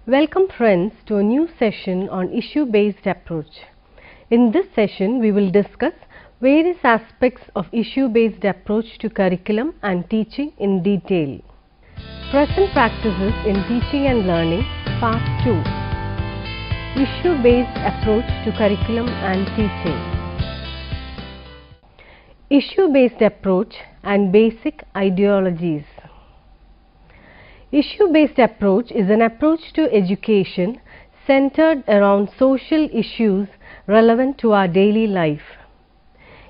Welcome friends to a new session on issue-based approach. In this session we will discuss various aspects of issue-based approach to curriculum and teaching in detail. Present practices in teaching and learning, Part 2. Issue-based approach to curriculum and teaching. Issue-based approach and basic ideologies. Issue-based approach is an approach to education centered around social issues relevant to our daily life.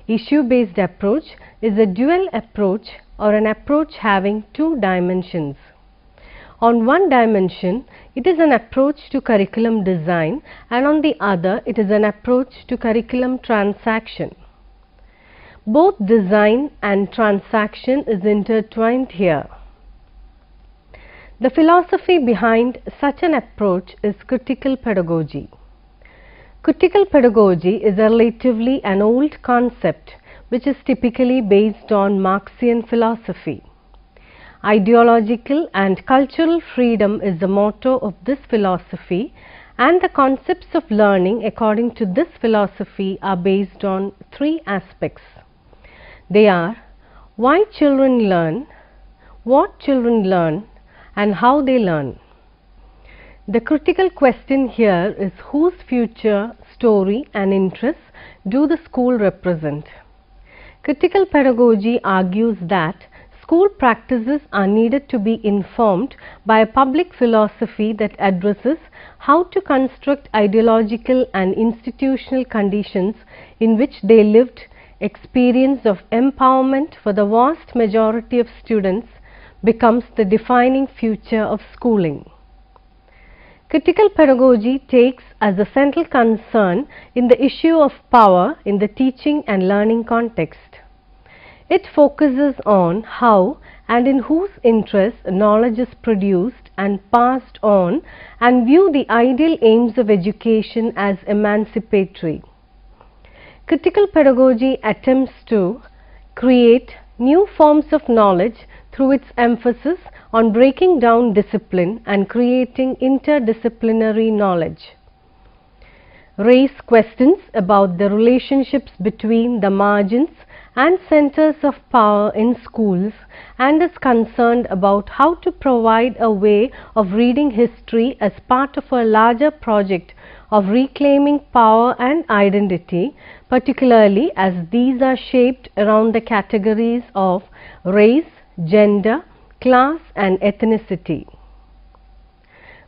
Issue-based approach is a dual approach or an approach having two dimensions. On one dimension, it is an approach to curriculum design, and on the other, it is an approach to curriculum transaction. Both design and transaction is intertwined here. The philosophy behind such an approach is critical pedagogy. Critical pedagogy is relatively an old concept which is typically based on Marxian philosophy. Ideological and cultural freedom is the motto of this philosophy, and the concepts of learning according to this philosophy are based on three aspects. They are why children learn, what children learn, and how they learn. The critical question here is whose future, story and interests do the school represent? Critical pedagogy argues that school practices are needed to be informed by a public philosophy that addresses how to construct ideological and institutional conditions in which they lived experience of empowerment for the vast majority of students becomes the defining feature of schooling. Critical pedagogy takes as a central concern in the issue of power in the teaching and learning context. It focuses on how and in whose interest knowledge is produced and passed on, and view the ideal aims of education as emancipatory. Critical pedagogy attempts to create new forms of knowledge through its emphasis on breaking down discipline and creating interdisciplinary knowledge. Raise questions about the relationships between the margins and centers of power in schools, and is concerned about how to provide a way of reading history as part of a larger project of reclaiming power and identity, particularly as these are shaped around the categories of race, gender, class and ethnicity.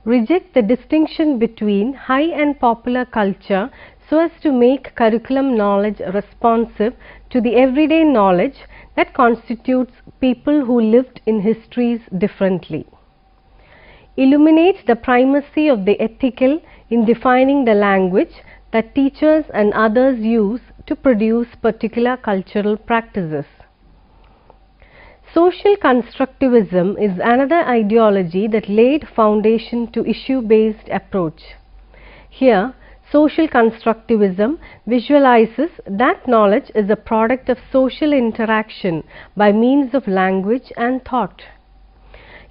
Reject the distinction between high and popular culture so as to make curriculum knowledge responsive to the everyday knowledge that constitutes people who lived in histories differently. Illuminate the primacy of the ethical in defining the language that teachers and others use to produce particular cultural practices. Social constructivism is another ideology that laid foundation to issue-based approach. Here, social constructivism visualizes that knowledge is a product of social interaction by means of language and thought.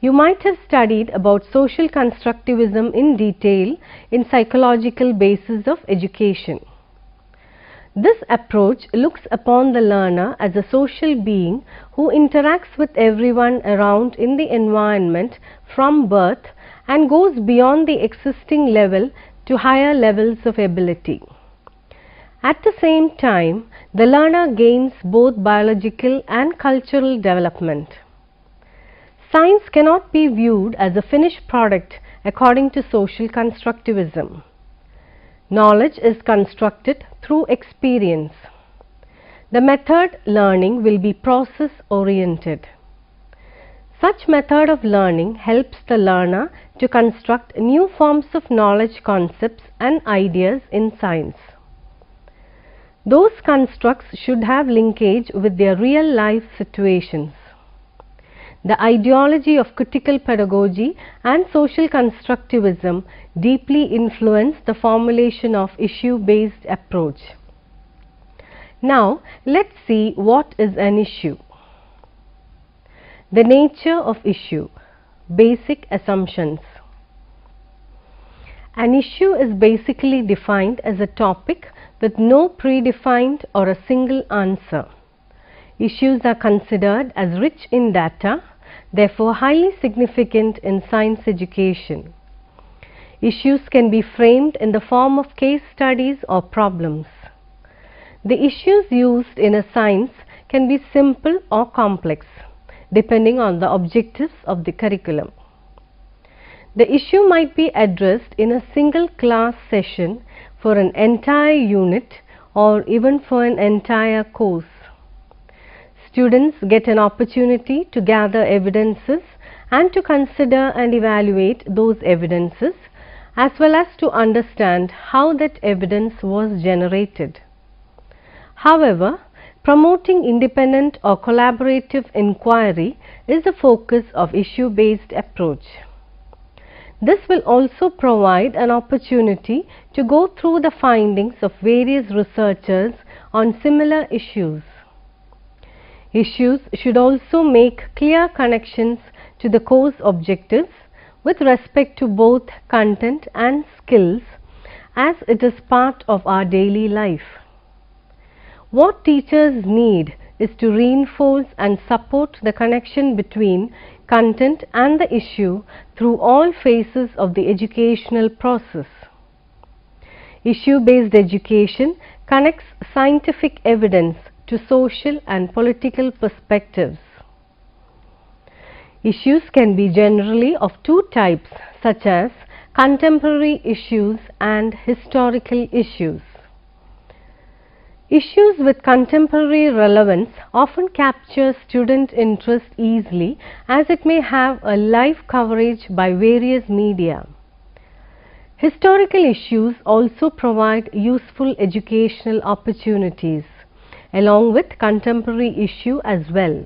You might have studied about social constructivism in detail in Psychological Basis of Education. This approach looks upon the learner as a social being who interacts with everyone around in the environment from birth and goes beyond the existing level to higher levels of ability. At the same time, the learner gains both biological and cultural development. Science cannot be viewed as a finished product according to social constructivism. Knowledge is constructed through experience. The method learning will be process oriented. Such method of learning helps the learner to construct new forms of knowledge concepts and ideas in science. Those constructs should have linkage with their real life situations. The ideology of critical pedagogy and social constructivism deeply influence the formulation of issue-based approach. Now, let's see what is an issue. The nature of issue, basic assumptions. An issue is basically defined as a topic with no predefined or a single answer. Issues are considered as rich in data, therefore highly significant in science education. Issues can be framed in the form of case studies or problems. The issues used in a science can be simple or complex, depending on the objectives of the curriculum. The issue might be addressed in a single class session for an entire unit or even for an entire course. Students get an opportunity to gather evidences and to consider and evaluate those evidences, as well as to understand how that evidence was generated. However, promoting independent or collaborative inquiry is the focus of issue-based approach. This will also provide an opportunity to go through the findings of various researchers on similar issues. Issues should also make clear connections to the course objectives with respect to both content and skills, as it is part of our daily life. What teachers need is to reinforce and support the connection between content and the issue through all phases of the educational process. Issue-based education connects scientific evidence to social and political perspectives. Issues can be generally of two types, such as contemporary issues and historical issues. Issues with contemporary relevance often capture student interest easily, as it may have a live coverage by various media. Historical issues also provide useful educational opportunities, along with contemporary issue as well.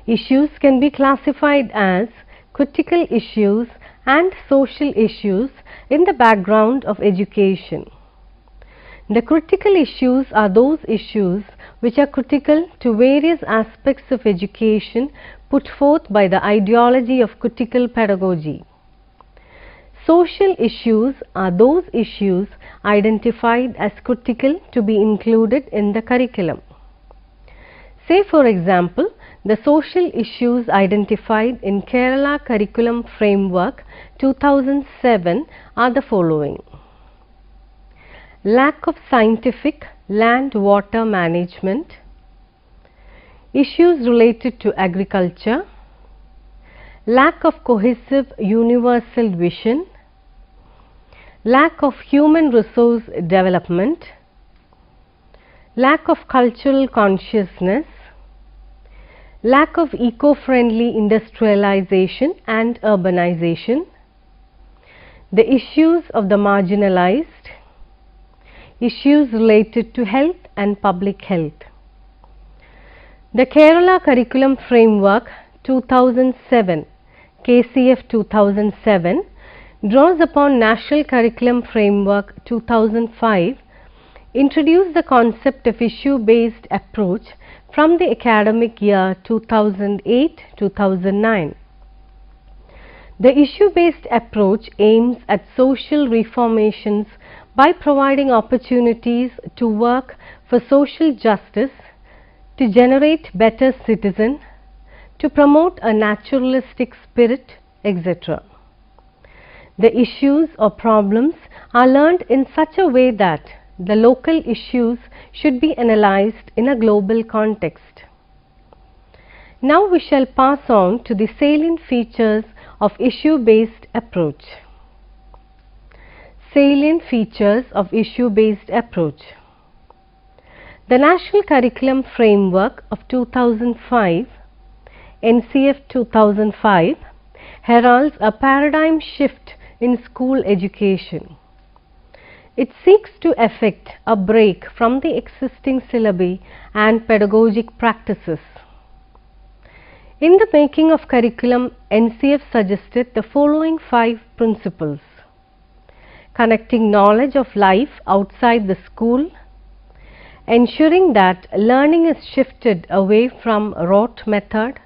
Issues can be classified as critical issues and social issues in the background of education. The critical issues are those issues which are critical to various aspects of education put forth by the ideology of critical pedagogy. Social issues are those issues identified as critical to be included in the curriculum. Say, for example, the social issues identified in Kerala Curriculum Framework 2007 are the following: lack of scientific land-water management, issues related to agriculture, lack of cohesive universal vision, lack of human resource development, lack of cultural consciousness, lack of eco-friendly industrialization and urbanization, the issues of the marginalized, issues related to health and public health. The Kerala Curriculum Framework 2007, KCF 2007, draws upon National Curriculum Framework 2005, introduced the concept of issue-based approach from the academic year 2008-2009. The issue-based approach aims at social reformations by providing opportunities to work for social justice, to generate better citizens, to promote a naturalistic spirit, etc. The issues or problems are learned in such a way that the local issues should be analyzed in a global context. Now we shall pass on to the salient features of issue-based approach. Salient features of issue-based approach. The National Curriculum Framework of 2005, NCF 2005, heralds a paradigm shift in school education. It seeks to effect a break from the existing syllabi and pedagogic practices. In the making of curriculum, NCF suggested the following 5 principles: connecting knowledge of life outside the school, ensuring that learning is shifted away from rote method,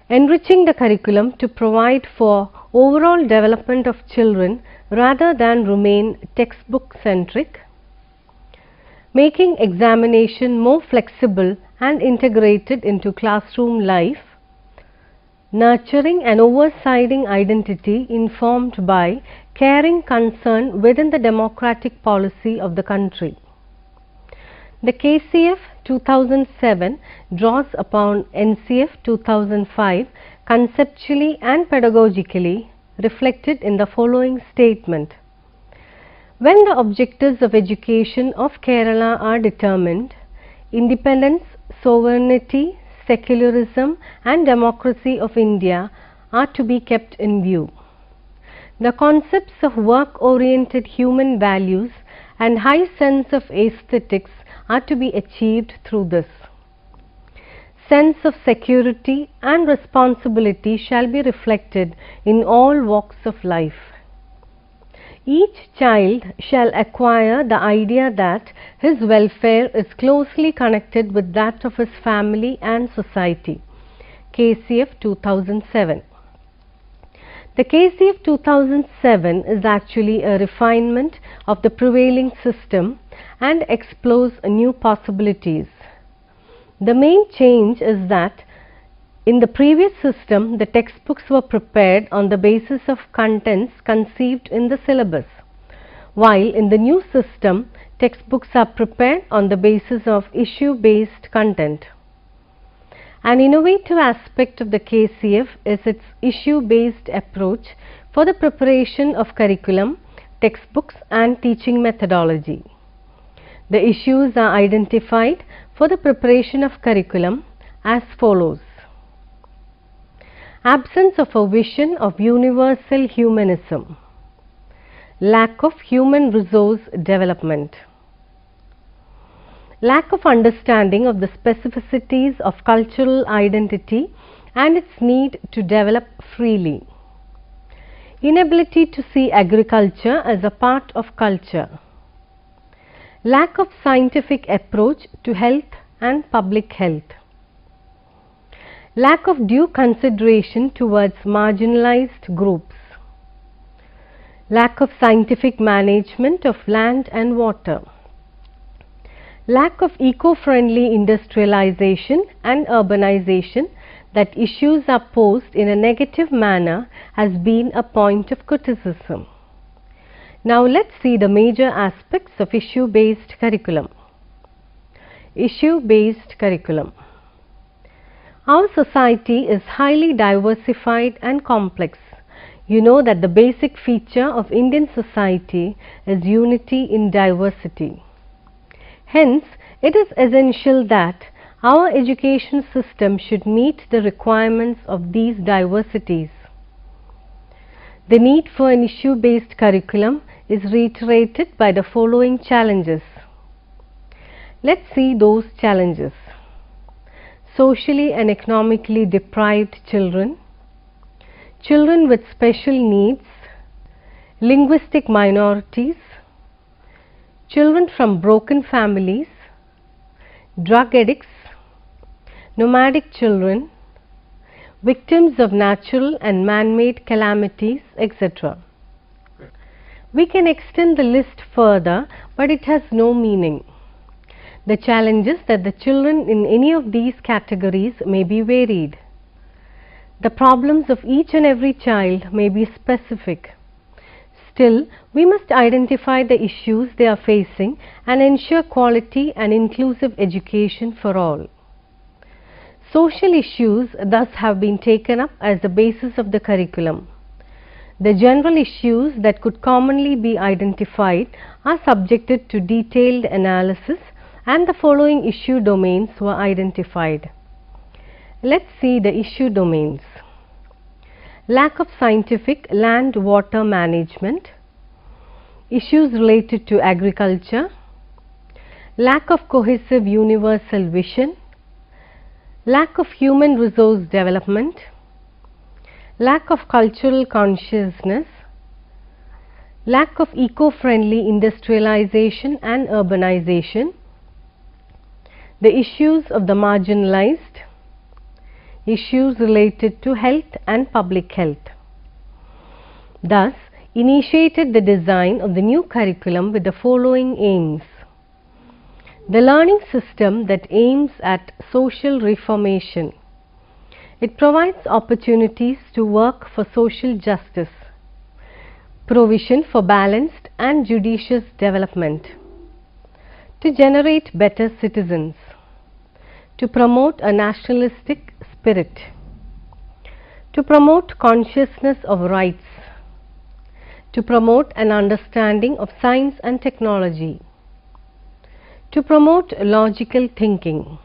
enriching the curriculum to provide for overall development of children rather than remain textbook centric, making examination more flexible and integrated into classroom life, nurturing an oversighting identity informed by caring concern within the democratic policy of the country. The KCF 2007 draws upon NCF 2005 conceptually and pedagogically, reflected in the following statement. When the objectives of education of Kerala are determined, independence, sovereignty, secularism and democracy of India are to be kept in view. The concepts of work-oriented human values and high sense of aesthetics are to be achieved through this. Sense of security and responsibility shall be reflected in all walks of life. Each child shall acquire the idea that his welfare is closely connected with that of his family and society. KCF 2007. The KCF 2007 is actually a refinement of the prevailing system and explores new possibilities. The main change is that in the previous system, the textbooks were prepared on the basis of contents conceived in the syllabus, while in the new system, textbooks are prepared on the basis of issue-based content. An innovative aspect of the KCF is its issue-based approach for the preparation of curriculum, textbooks and teaching methodology. The issues are identified for the preparation of curriculum as follows. Absence of a vision of universal humanism. Lack of human resource development. Lack of understanding of the specificities of cultural identity and its need to develop freely. Inability to see agriculture as a part of culture. Lack of scientific approach to health and public health. Lack of due consideration towards marginalized groups. Lack of scientific management of land and water. Lack of eco-friendly industrialization and urbanization, that issues are posed in a negative manner, has been a point of criticism. Now let's see the major aspects of issue-based curriculum. Issue-based curriculum. Our society is highly diversified and complex. You know that the basic feature of Indian society is unity in diversity. Hence, it is essential that our education system should meet the requirements of these diversities. The need for an issue-based curriculum is reiterated by the following challenges. Let's see those challenges. Socially and economically deprived children, children with special needs, linguistic minorities, children from broken families, drug addicts, nomadic children, victims of natural and man-made calamities, etc. We can extend the list further, but it has no meaning. The challenges that the children in any of these categories may be varied. The problems of each and every child may be specific. Still, we must identify the issues they are facing and ensure quality and inclusive education for all. Social issues thus have been taken up as the basis of the curriculum. The general issues that could commonly be identified are subjected to detailed analysis, and the following issue domains were identified. Let's see the issue domains. Lack of scientific land-water management, issues related to agriculture, lack of cohesive universal vision, lack of human resource development, lack of cultural consciousness, lack of eco-friendly industrialization and urbanization, the issues of the marginalized, issues related to health and public health. Thus, initiated the design of the new curriculum with the following aims. The learning system that aims at social reformation. It provides opportunities to work for social justice, provision for balanced and judicious development, to generate better citizens, to promote a nationalistic spirit, to promote consciousness of rights, to promote an understanding of science and technology, to promote logical thinking,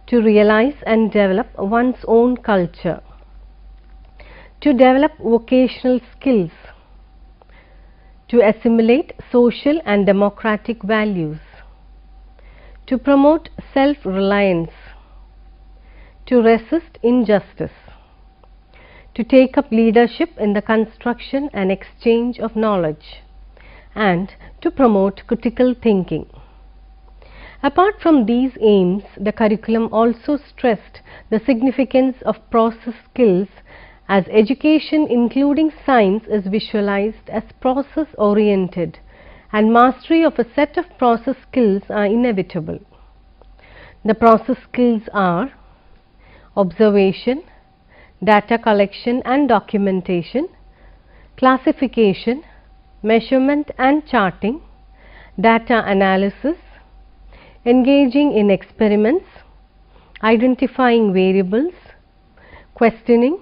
to realize and develop one's own culture, to develop vocational skills, to assimilate social and democratic values, to promote self-reliance, to resist injustice, to take up leadership in the construction and exchange of knowledge, and to promote critical thinking. Apart from these aims, the curriculum also stressed the significance of process skills, as education including science is visualized as process oriented and mastery of a set of process skills are inevitable. The process skills are observation, data collection and documentation, classification, measurement and charting, data analysis, engaging in experiments, identifying variables, questioning,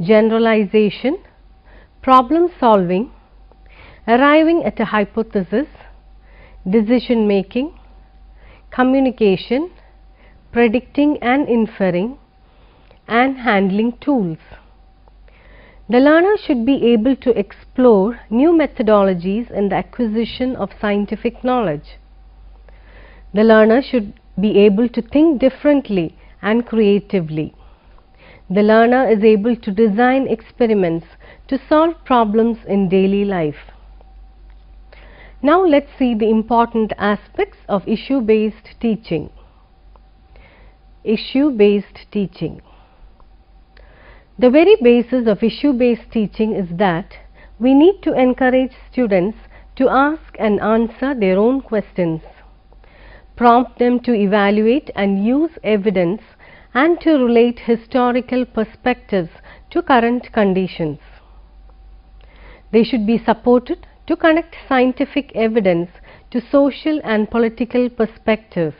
generalization, problem solving, arriving at a hypothesis, decision making, communication, predicting and inferring, and handling tools. The learner should be able to explore new methodologies in the acquisition of scientific knowledge. The learner should be able to think differently and creatively. The learner is able to design experiments to solve problems in daily life. Now let's see the important aspects of issue-based teaching. Issue-based teaching. The very basis of issue-based teaching is that we need to encourage students to ask and answer their own questions, prompt them to evaluate and use evidence, and to relate historical perspectives to current conditions. They should be supported to connect scientific evidence to social and political perspectives.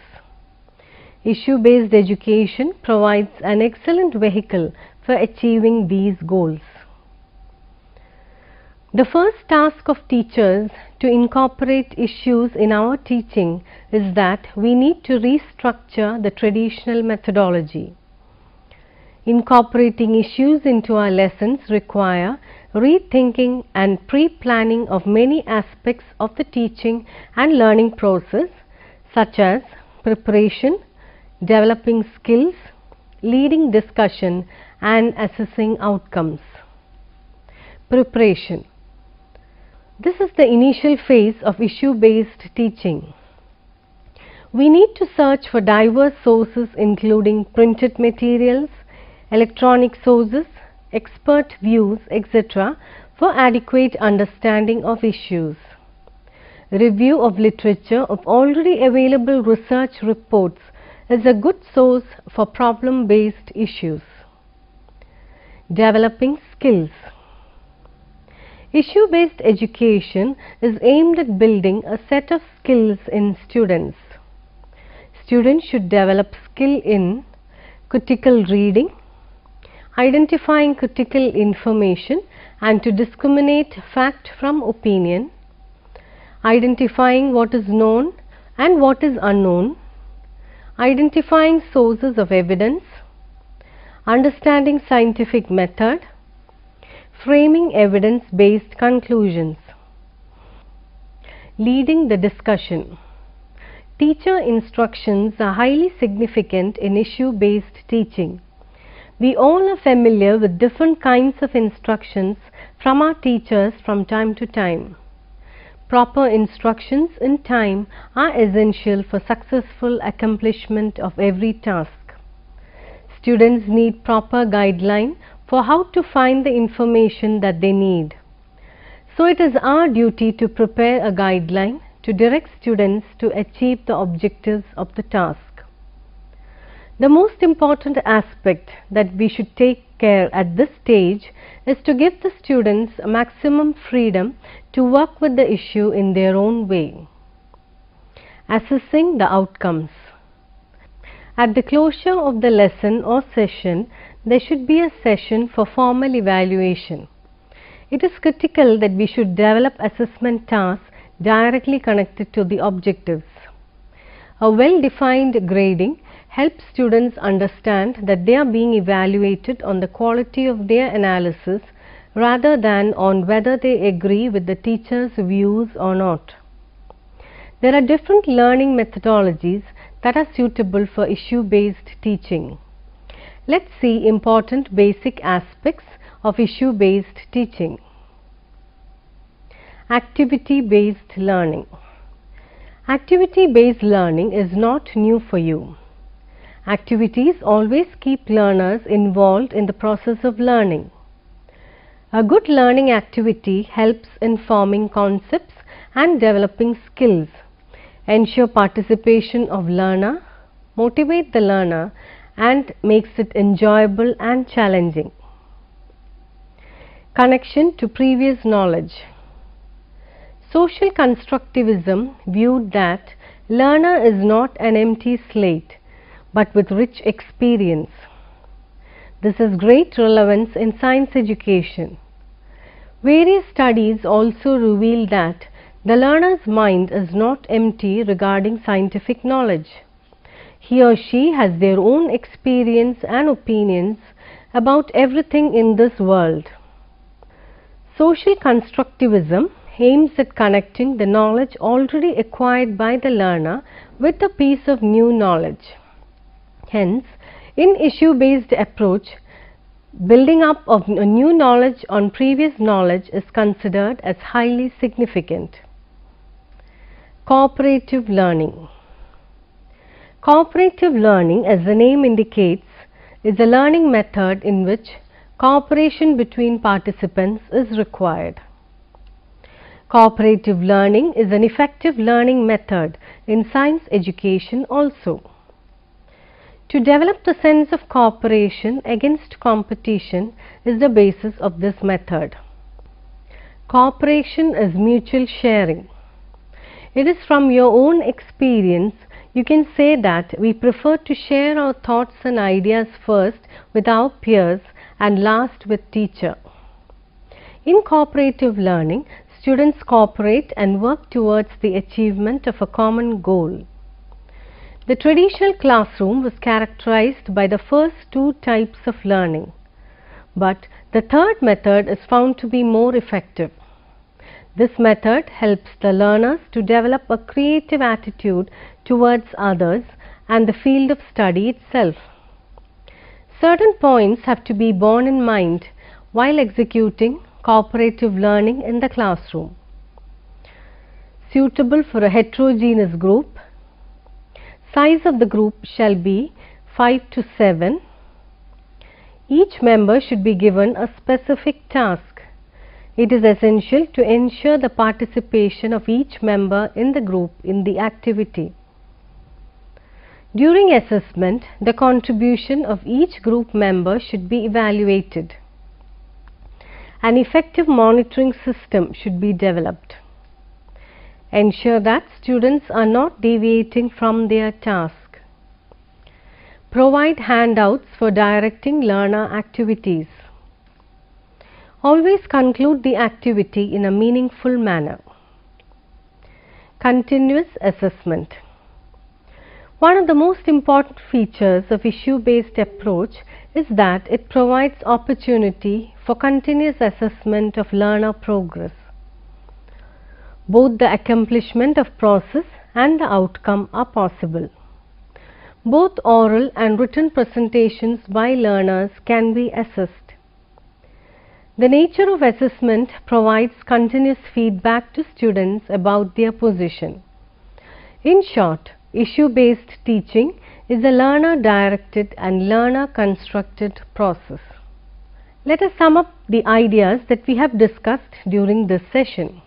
Issue-based education provides an excellent vehicle for achieving these goals. The first task of teachers to incorporate issues in our teaching is that we need to restructure the traditional methodology. Incorporating issues into our lessons require rethinking and pre-planning of many aspects of the teaching and learning process, such as preparation, developing skills, leading discussion, and assessing outcomes. Preparation. This is the initial phase of issue-based teaching. We need to search for diverse sources including printed materials, electronic sources, expert views, etc. for adequate understanding of issues. Review of literature of already available research reports is a good source for problem-based issues. Developing skills. Issue-based education is aimed at building a set of skills in students. Students should develop skill in critical reading, identifying critical information and to discriminate fact from opinion, identifying what is known and what is unknown, identifying sources of evidence, understanding scientific method, framing evidence-based conclusions. Leading the discussion. Teacher instructions are highly significant in issue-based teaching. We all are familiar with different kinds of instructions from our teachers from time to time. Proper instructions in time are essential for successful accomplishment of every task. Students need proper guideline for how to find the information that they need. So it is our duty to prepare a guideline to direct students to achieve the objectives of the task. The most important aspect that we should take care at this stage is to give the students maximum freedom to work with the issue in their own way. Assessing the outcomes. At the closure of the lesson or session, there should be a session for formal evaluation. It is critical that we should develop assessment tasks directly connected to the objectives. A well-defined grading helps students understand that they are being evaluated on the quality of their analysis rather than on whether they agree with the teacher's views or not. There are different learning methodologies that are suitable for issue-based teaching. Let's see important basic aspects of issue-based teaching. Activity-based learning. Activity-based learning is not new for you. Activities always keep learners involved in the process of learning. A good learning activity helps in forming concepts and developing skills, ensure participation of learner, motivate the learner, and makes it enjoyable and challenging. Connection to previous knowledge. Social constructivism viewed that learner is not an empty slate but with rich experience. This has great relevance in science education. Various studies also reveal that the learner's mind is not empty regarding scientific knowledge. He or she has their own experience and opinions about everything in this world. Social constructivism aims at connecting the knowledge already acquired by the learner with a piece of new knowledge. Hence, in issue-based approach, building up of new knowledge on previous knowledge is considered as highly significant. Co-operative learning. Co-operative learning, as the name indicates, is a learning method in which cooperation between participants is required. Co-operative learning is an effective learning method in science education also. To develop the sense of cooperation against competition is the basis of this method. Cooperation is mutual sharing. It is from your own experience you can say that we prefer to share our thoughts and ideas first with our peers and last with teacher. In cooperative learning, students cooperate and work towards the achievement of a common goal. The traditional classroom was characterized by the first two types of learning, but the third method is found to be more effective. This method helps the learners to develop a creative attitude towards others and the field of study itself. Certain points have to be borne in mind while executing cooperative learning in the classroom. Suitable for a heterogeneous group. Size of the group shall be 5 to 7. Each member should be given a specific task. It is essential to ensure the participation of each member in the group in the activity. During assessment, the contribution of each group member should be evaluated. An effective monitoring system should be developed. Ensure that students are not deviating from their task. Provide handouts for directing learner activities. Always conclude the activity in a meaningful manner. Continuous assessment. One of the most important features of issue-based approach is that it provides opportunity for continuous assessment of learner progress. Both the accomplishment of process and the outcome are possible. Both oral and written presentations by learners can be assessed. The nature of assessment provides continuous feedback to students about their position. In short, issue-based teaching is a learner-directed and learner-constructed process. Let us sum up the ideas that we have discussed during this session.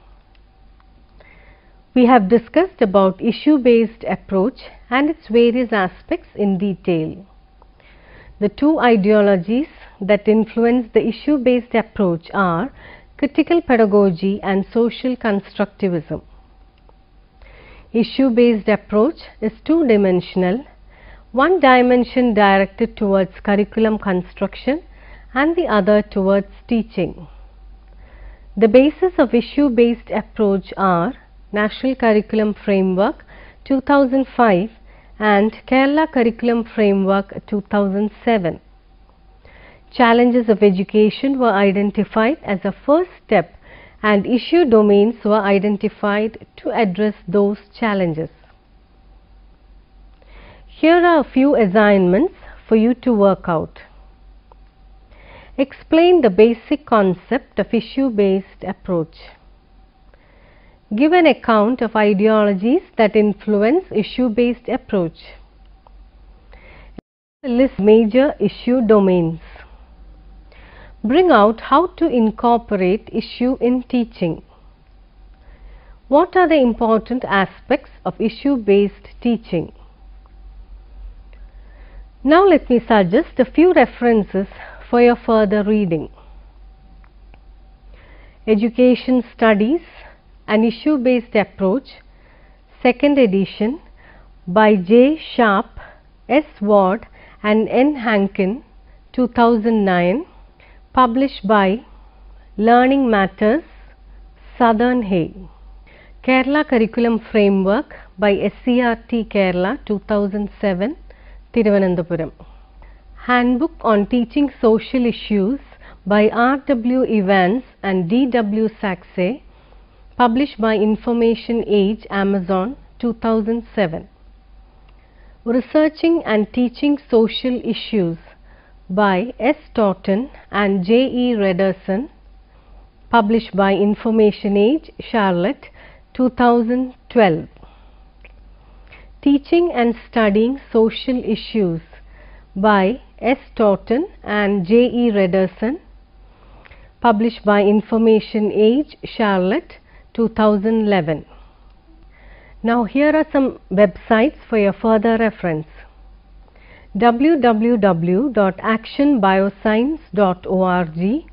We have discussed about issue-based approach and its various aspects in detail. The two ideologies that influence the issue-based approach are critical pedagogy and social constructivism. Issue-based approach is two-dimensional, one dimension directed towards curriculum construction and the other towards teaching. The basis of issue-based approach are National Curriculum Framework 2005 and Kerala Curriculum Framework 2007. Challenges of education were identified as a first step and issue domains were identified to address those challenges. Here are a few assignments for you to work out. Explain the basic concept of issue-based approach. Give an account of ideologies that influence issue-based approach. List major issue domains. Bring out how to incorporate issue in teaching. What are the important aspects of issue-based teaching? Now let me suggest a few references for your further reading. Education Studies, an issue-based approach, 2nd edition by J. Sharp, S. Ward and N. Hankin, 2009, published by Learning Matters, Southern Hay. Kerala Curriculum Framework by SCRT Kerala, 2007, Thiruvananthapuram. Handbook on Teaching Social Issues by R.W. Evans and D.W. Saxe, published by Information Age, Amazon, 2007. Researching and Teaching Social Issues by S. Totten and J. E. Rederson, published by Information Age, Charlotte, 2012. Teaching and Studying Social Issues by S. Totten and J. E. Rederson, published by Information Age, Charlotte, 2011. Now here are some websites for your further reference. www.actionbioscience.org,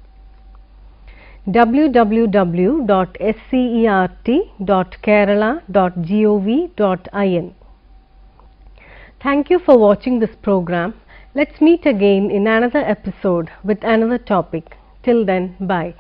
www.scert.kerala.gov.in. Thank you for watching this program. Let's meet again in another episode with another topic. Till then, bye.